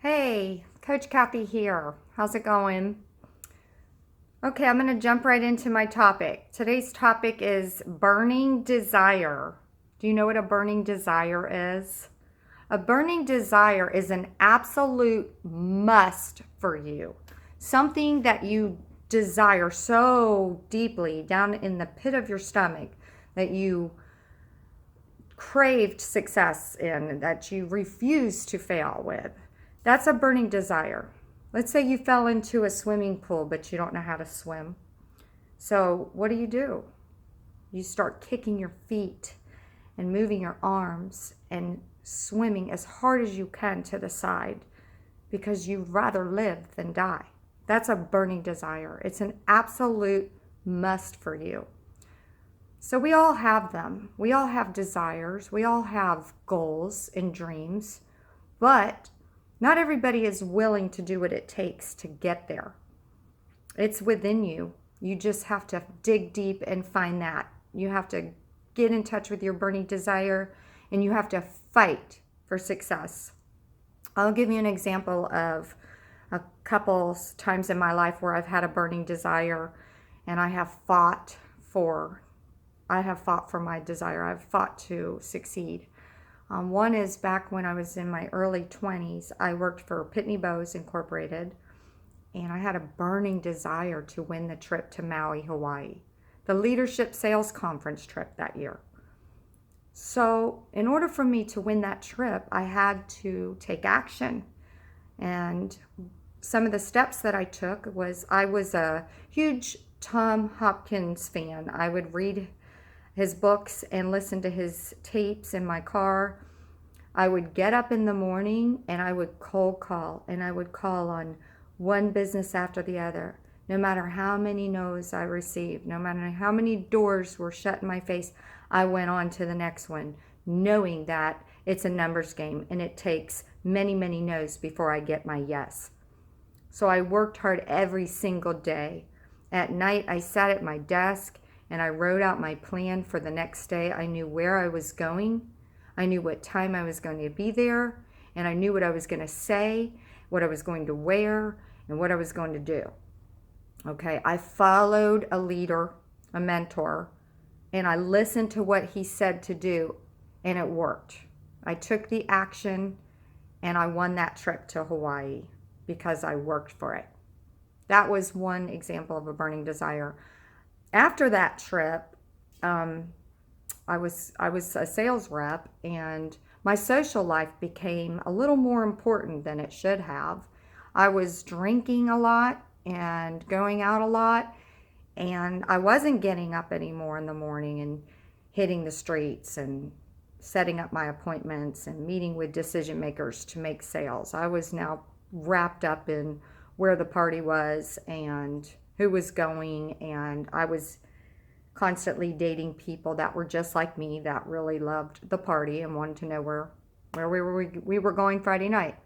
Hey, Coach Kathy here. How's it going? Okay, I'm going to jump right into my topic. Today's topic is burning desire. Do you know what a burning desire is? A burning desire is an absolute must for you. Something that you desire so deeply down in the pit of your stomach that you craved success in, that you refuse to fail with. That's a burning desire. Let's say you fell into a swimming pool, but you don't know how to swim. So, what do? You start kicking your feet and moving your arms and swimming as hard as you can to the side because you'd rather live than die. That's a burning desire. It's an absolute must for you. So we all have them. We all have desires. We all have goals and dreams. But not everybody is willing to do what it takes to get there. It's within you. You just have to dig deep and find that. You have to get in touch with your burning desire and you have to fight for success. I'll give you an example of a couple times in my life where I've had a burning desire and I have fought for my desire. I've fought to succeed. One is back when I was in my early 20s. I worked for Pitney Bowes Incorporated, and I had a burning desire to win the trip to Maui, Hawaii, the Leadership Sales Conference trip that year. So in order for me to win that trip, I had to take action. And some of the steps that I took was I was a huge Tom Hopkins fan. I would read his books and listen to his tapes in my car. I would get up in the morning and I would cold call, and I would call on one business after the other. No matter how many no's I received, no matter how many doors were shut in my face, I went on to the next one, knowing that it's a numbers game and it takes many, many no's before I get my yes. So I worked hard every single day. At night, I sat at my desk and I wrote out my plan for the next day. I knew where I was going. I knew what time I was going to be there. And I knew what I was going to say, what I was going to wear, and what I was going to do. Okay, I followed a leader, a mentor, and I listened to what he said to do, and it worked. I took the action, and I won that trip to Hawaii because I worked for it. That was one example of a burning desire. After that trip, I was a sales rep, and my social life became a little more important than it should have. I was drinking a lot and going out a lot, and I wasn't getting up anymore in the morning and hitting the streets and setting up my appointments and meeting with decision makers to make sales. I was now wrapped up in where the party was and who was going, and I was constantly dating people that were just like me, that really loved the party and wanted to know where we were going Friday night.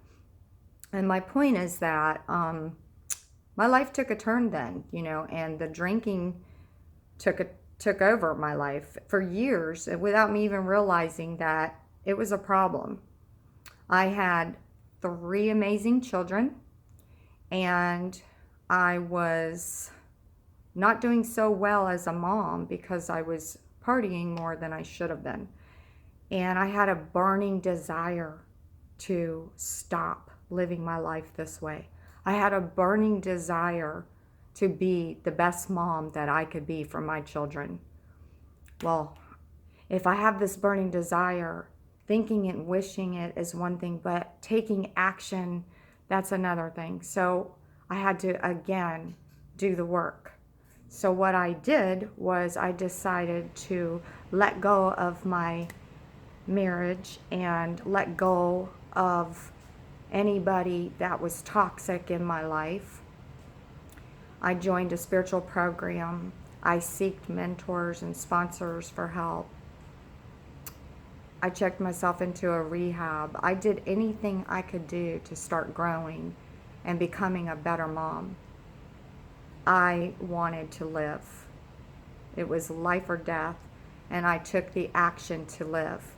And my point is that my life took a turn then, and the drinking took over my life for years without me even realizing that it was a problem. I had 3 amazing children, and I was not doing so well as a mom because I was partying more than I should have been. And I had a burning desire to stop living my life this way. I had a burning desire to be the best mom that I could be for my children. Well, if I have this burning desire, thinking and wishing it is one thing, but taking action, that's another thing. So I had to, again, do the work. So what I did was I decided to let go of my marriage and let go of anybody that was toxic in my life. I joined a spiritual program. I sought mentors and sponsors for help. I checked myself into a rehab. I did anything I could do to start growing and becoming a better mom. I wanted to live. It was life or death, and I took the action to live.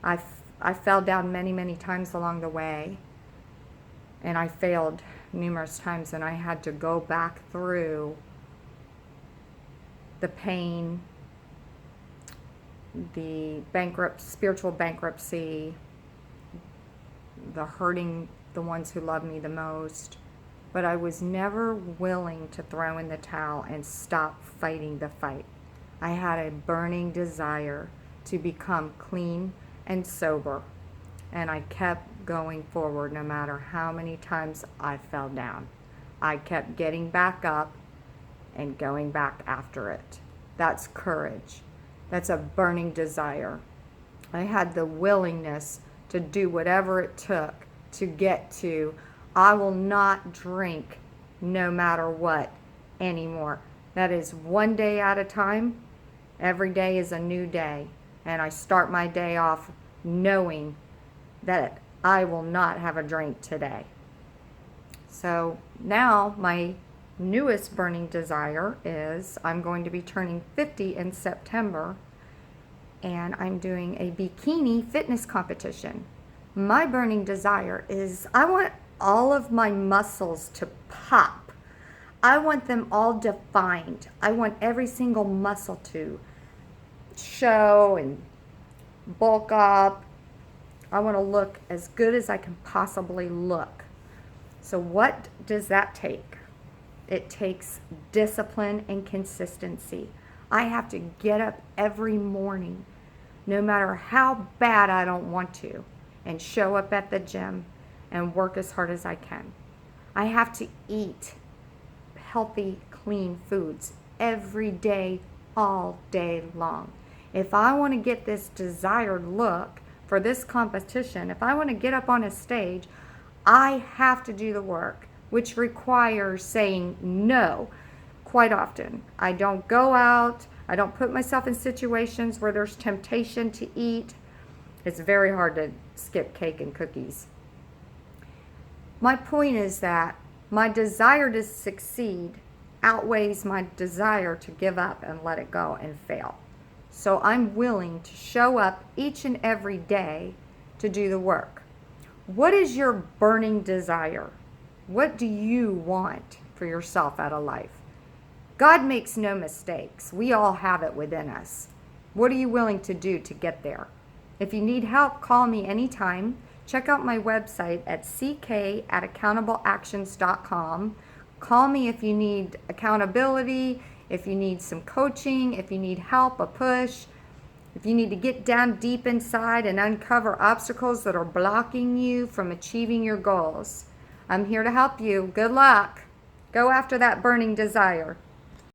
I fell down many, many times along the way, And I failed numerous times, and I had to go back through the pain, the spiritual bankruptcy, the hurting the ones who love me the most. But I was never willing to throw in the towel and stop fighting the fight. I had a burning desire to become clean and sober. And I kept going forward no matter how many times I fell down. I kept getting back up and going back after it. That's courage. That's a burning desire. I had the willingness to do whatever it took to get to, I will not drink no matter what anymore. That is one day at a time. Every day is a new day. And I start my day off knowing that I will not have a drink today. So now my newest burning desire is I'm going to be turning 50 in September, and I'm doing a bikini fitness competition. My burning desire is I want all of my muscles to pop. I want them all defined. I want every single muscle to show and bulk up. I want to look as good as I can possibly look. So what does that take? It takes discipline and consistency. I have to get up every morning, no matter how bad I don't want to, and show up at the gym and work as hard as I can. I have to eat healthy, clean foods every day, all day long. If I want to get this desired look for this competition, if I want to get up on a stage, I have to do the work, which requires saying no quite often. I don't go out. I don't put myself in situations where there's temptation to eat. It's very hard to skip cake and cookies. My point is that my desire to succeed outweighs my desire to give up and let it go and fail. So I'm willing to show up each and every day to do the work. What is your burning desire? What do you want for yourself out of life? God makes no mistakes. We all have it within us. What are you willing to do to get there? If you need help, call me anytime. Check out my website at ck@accountableactions.com. Call me if you need accountability, if you need some coaching, if you need help, a push, if you need to get down deep inside and uncover obstacles that are blocking you from achieving your goals. I'm here to help you. Good luck. Go after that burning desire.